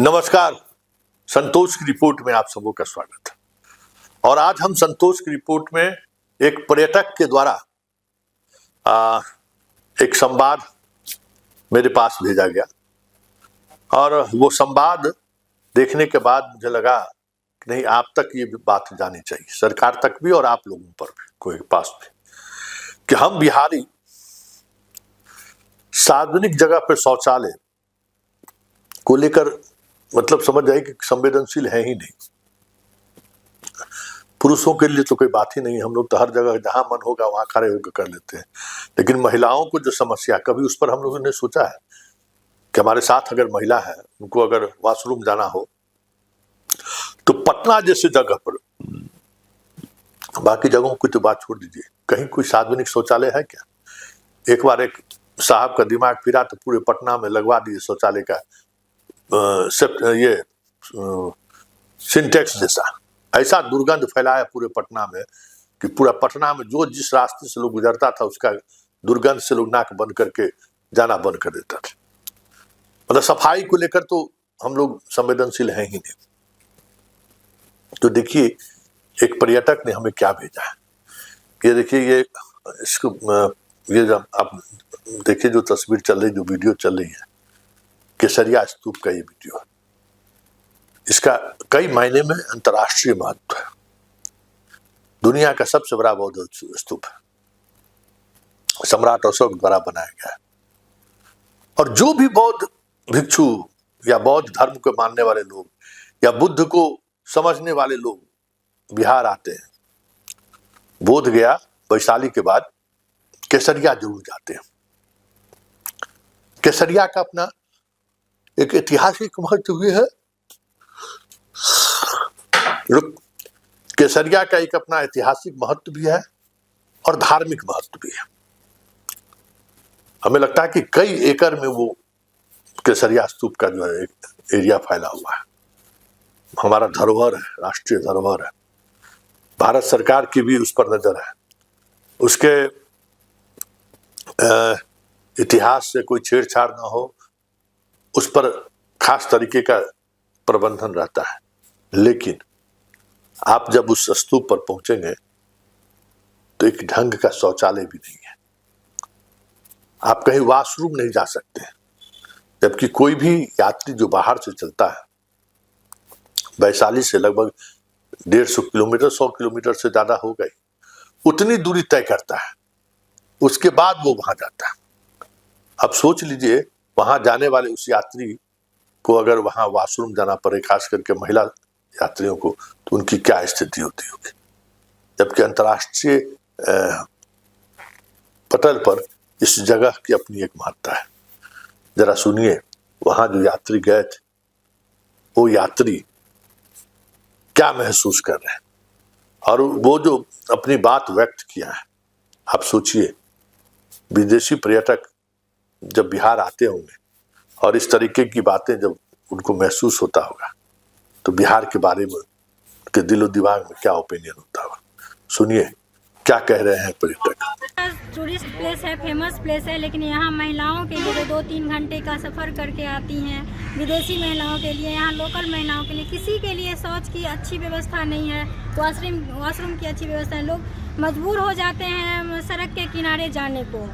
नमस्कार। संतोष की रिपोर्ट में आप सबों का स्वागत है। और आज हम संतोष की रिपोर्ट में एक पर्यटक के द्वारा एक संवाद मेरे पास भेजा गया और वो संवाद देखने के बाद मुझे लगा कि नहीं, आप तक ये बात जानी चाहिए, सरकार तक भी और आप लोगों पर भी, कोई पास भी, कि हम बिहारी सार्वजनिक जगह पर शौचालय को लेकर मतलब समझ जाए कि संवेदनशील है ही नहीं। पुरुषों के लिए तो कोई बात ही नहीं, हम लोग तो हर जगह जहां मन होगा वहां खड़े होकर कर लेते हैं। लेकिन महिलाओं को जो समस्या, कभी उस पर हम लोगों ने सोचा है कि हमारे साथ अगर महिला है, उनको अगर वॉशरूम जाना हो तो पटना जैसे जगह पर, बाकी जगहों की तो बात छोड़ दीजिए, कहीं कोई सार्वजनिक शौचालय है क्या? एक बार एक साहब का दिमाग फिरा तो पूरे पटना में लगवा दिए शौचालय का ये सिंटेक्स जैसा, ऐसा दुर्गंध फैलाया पूरे पटना में कि पूरा पटना में जो जिस रास्ते से लोग गुजरता था उसका दुर्गंध से लोग नाक बंद करके जाना बंद कर देता था। मतलब सफाई को लेकर तो हम लोग संवेदनशील हैं ही नहीं। तो देखिए एक पर्यटक ने हमें क्या भेजा है, ये देखिए, ये इसको ये जब आप देखिए जो तस्वीर चल रही, जो वीडियो चल रही है, केसरिया स्तूप का ये वीडियो है। इसका कई मायने में अंतर्राष्ट्रीय महत्व है। दुनिया का सबसे बड़ा बौद्ध स्तूप है, सम्राट अशोक द्वारा बनाया गया है। और जो भी बौद्ध भिक्षु या बौद्ध धर्म को मानने वाले लोग या बुद्ध को समझने वाले लोग बिहार आते हैं, बोध गया वैशाली के बाद केसरिया जरूर जाते हैं। केसरिया का अपना एक ऐतिहासिक महत्व भी है। केसरिया का एक अपना ऐतिहासिक महत्व भी है और धार्मिक महत्व भी है। हमें लगता है कि कई एकड़ में वो केसरिया स्तूप का जो है एरिया फैला हुआ है। हमारा धरोहर है, राष्ट्रीय धरोहर है। भारत सरकार की भी उस पर नजर है। उसके इतिहास से कोई छेड़छाड़ ना हो, उस पर खास तरीके का प्रबंधन रहता है। लेकिन आप जब उस स्तूप पर पहुंचेंगे तो एक ढंग का शौचालय भी नहीं है, आप कहीं वॉशरूम नहीं जा सकते। जबकि कोई भी यात्री जो बाहर से चलता है, वैशाली से लगभग 150 किलोमीटर, 100 किलोमीटर से ज्यादा हो गई, उतनी दूरी तय करता है, उसके बाद वो वहां जाता है। अब सोच लीजिए, वहां जाने वाले उस यात्री को अगर वहां वॉशरूम जाना पड़े, खास करके महिला यात्रियों को, तो उनकी क्या स्थिति होती होगी। जबकि अंतर्राष्ट्रीय पटल पर इस जगह की अपनी एक महत्ता है। जरा सुनिए, वहां जो यात्री गए थे वो यात्री क्या महसूस कर रहे हैं और वो जो अपनी बात व्यक्त किया है। आप सोचिए, विदेशी पर्यटक जब बिहार आते होंगे और इस तरीके की बातें जब उनको महसूस होता होगा, तो बिहार के बारे में के दिलो दिमाग में क्या ओपिनियन होता होगा। सुनिए क्या कह रहे हैं पर्यटक। टूरिस्ट प्लेस है, फेमस प्लेस है, लेकिन यहाँ महिलाओं के लिए 2-3 घंटे का सफ़र करके आती हैं। विदेशी महिलाओं के लिए, यहाँ लोकल महिलाओं के लिए, किसी के लिए शौच की अच्छी व्यवस्था नहीं है, वॉशरूम की अच्छी व्यवस्था है। लोग मजबूर हो जाते हैं सड़क के किनारे जाने को।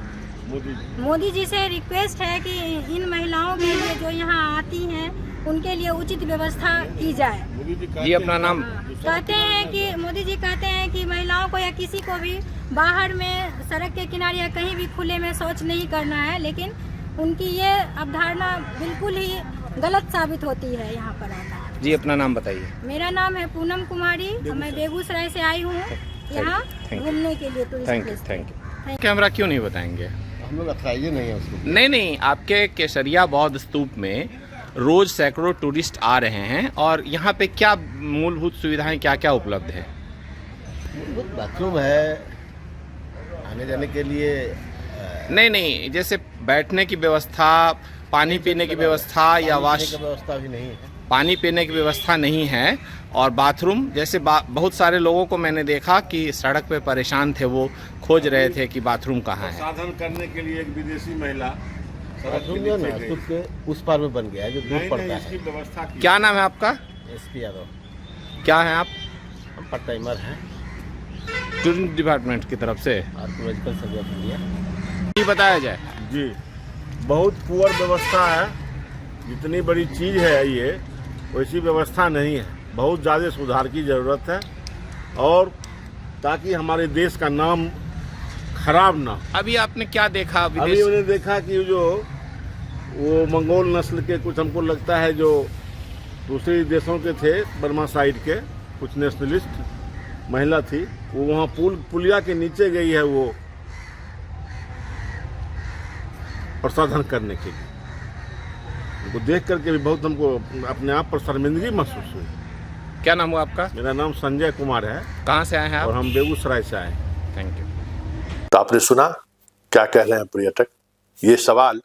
मोदी जी से रिक्वेस्ट है कि इन महिलाओं के लिए जो यहाँ आती हैं उनके लिए उचित व्यवस्था की जाए। ये अपना नाम कहते हैं कि मोदी जी कहते हैं कि महिलाओं को या किसी को भी बाहर में सड़क के किनारे या कहीं भी खुले में शौच नहीं करना है, लेकिन उनकी ये अवधारणा बिल्कुल ही गलत साबित होती है यहाँ पर आकर। जी अपना नाम बताइए। मेरा नाम है पूनम कुमारी, मैं बेगूसराय से आई हूँ यहाँ घूमने के लिए। Thank you. कैमरा क्यों नहीं बताएंगे? हम लोग अथराइज नहीं है उसको। नहीं, आपके केसरिया बौद्ध स्तूप में रोज सैकड़ों टूरिस्ट आ रहे हैं और यहाँ पे क्या मूलभूत सुविधाएं क्या क्या उपलब्ध है? मूलभूत बाथरूम है, आने जाने के लिए नहीं, जैसे बैठने की व्यवस्था, पानी पीने की व्यवस्था या वाश की व्यवस्था भी नहीं है। पानी पीने की व्यवस्था नहीं है और बाथरूम जैसे बहुत सारे लोगों को मैंने देखा कि सड़क पे परेशान थे, वो खोज रहे थे कि बाथरूम कहाँ है। साधन करने के लिए एक विदेशी महिला बाथरूम जो है ना स्तूप के उस पार में बन गया है जो दूर पड़ता है। क्या नाम है आपका? SP यादव। क्या है आप? हम पार्ट टाइमर हैं टूरिज्म डिपार्टमेंट की तरफ से। Archaeological survey of India. ये बताया जाए। जी, बहुत पुअर व्यवस्था है। जितनी बड़ी चीज़ है ये वैसी व्यवस्था नहीं है। बहुत ज़्यादा सुधार की ज़रूरत है और ताकि हमारे देश का नाम खराब ना हो। अभी आपने क्या देखा अभी विदेश? मैंने देखा कि जो वो मंगोल नस्ल के कुछ हमको लगता है जो दूसरे देशों के थे, बर्मा साइड के कुछ नेशनलिस्ट महिला थी, वो वहाँ पुलिया के नीचे गई है वो प्रसाधन करने के लिए। उनको देख करके भी बहुत हमको अपने आप पर शर्मिंदगी महसूस हुई। क्या नाम हुआ आपका? मेरा नाम संजय कुमार है कहाँ से आए हैं और आप? हम बेगूसराय से आए हैं। Thank you. तो आपने सुना क्या कह रहे हैं पर्यटक। ये सवाल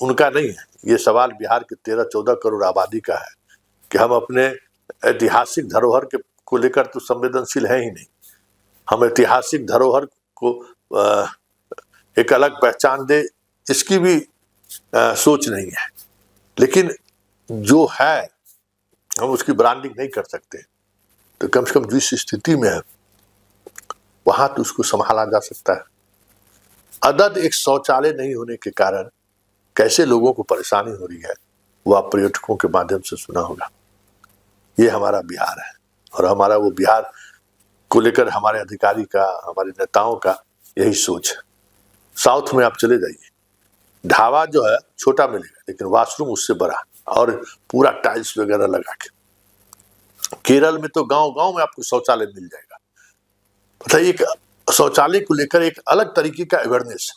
उनका नहीं है, ये सवाल बिहार के 13-14 करोड़ आबादी का है कि हम अपने ऐतिहासिक धरोहर के को लेकर तो संवेदनशील है ही नहीं। हम ऐतिहासिक धरोहर को एक अलग पहचान दे, इसकी भी सोच नहीं है। लेकिन जो है हम उसकी ब्रांडिंग नहीं कर सकते, तो कम से कम जिस स्थिति में है वहां तो उसको संभाला जा सकता है। अदद एक शौचालय नहीं होने के कारण कैसे लोगों को परेशानी हो रही है वो आप पर्यटकों के माध्यम से सुना होगा। ये हमारा बिहार है और हमारा वो बिहार को लेकर हमारे अधिकारी का, हमारे नेताओं का यही सोच है। साउथ में आप चले जाइए, ढाबा जो है छोटा मिलेगा लेकिन वॉशरूम उससे बड़ा और पूरा टाइल्स वगैरह लगा के। केरल में तो गांव गांव में आपको शौचालय मिल जाएगा। मतलब एक शौचालय को लेकर एक अलग तरीके का अवेयरनेस।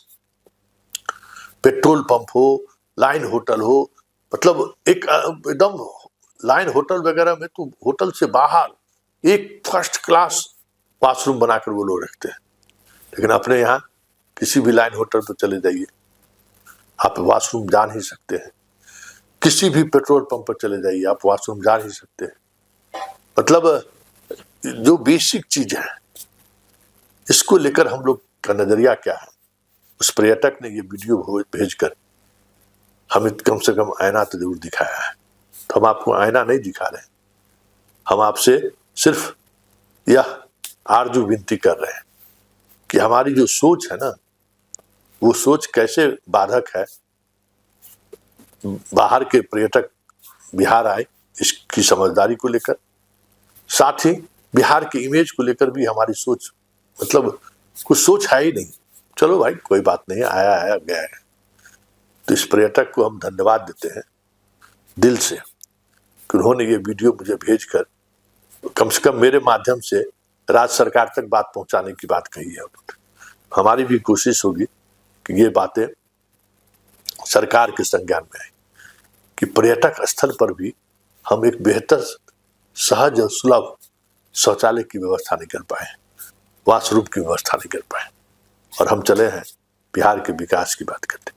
पेट्रोल पंप हो, लाइन होटल हो, मतलब एक एकदम लाइन होटल वगैरह में तो होटल से बाहर एक फर्स्ट क्लास वॉशरूम बनाकर वो लोग रखते हैं। लेकिन अपने यहाँ किसी भी लाइन होटल पर चले जाइए, आप वॉशरूम जा नहीं सकते हैं। किसी भी पेट्रोल पंप पर चले जाइए, आप वॉशरूम जा नहीं सकते हैं। मतलब जो बेसिक चीज है इसको लेकर हम लोग का नजरिया क्या है। उस पर्यटक ने ये वीडियो भेजकर हमें कम से कम आईना तो जरूर दिखाया है। तो हम आपको आईना नहीं दिखा रहे, हम आपसे सिर्फ यह आरजू विनती कर रहे हैं कि हमारी जो सोच है ना, वो सोच कैसे बाधक है। बाहर के पर्यटक बिहार आए इसकी समझदारी को लेकर, साथ ही बिहार की इमेज को लेकर भी हमारी सोच, मतलब कुछ सोच है ही नहीं। चलो भाई कोई बात नहीं, आया आया गया है। तो इस पर्यटक को हम धन्यवाद देते हैं दिल से कि उन्होंने ये वीडियो मुझे भेजकर कम से कम मेरे माध्यम से राज्य सरकार तक बात पहुंचाने की बात कही है। हमारी भी कोशिश होगी कि ये बातें सरकार के संज्ञान में आए कि पर्यटक स्थल पर भी हम एक बेहतर, सहज और सुलभ शौचालय की व्यवस्था नहीं कर पाए, वॉशरूम की व्यवस्था नहीं कर पाए, और हम चले हैं बिहार के विकास की बात करते।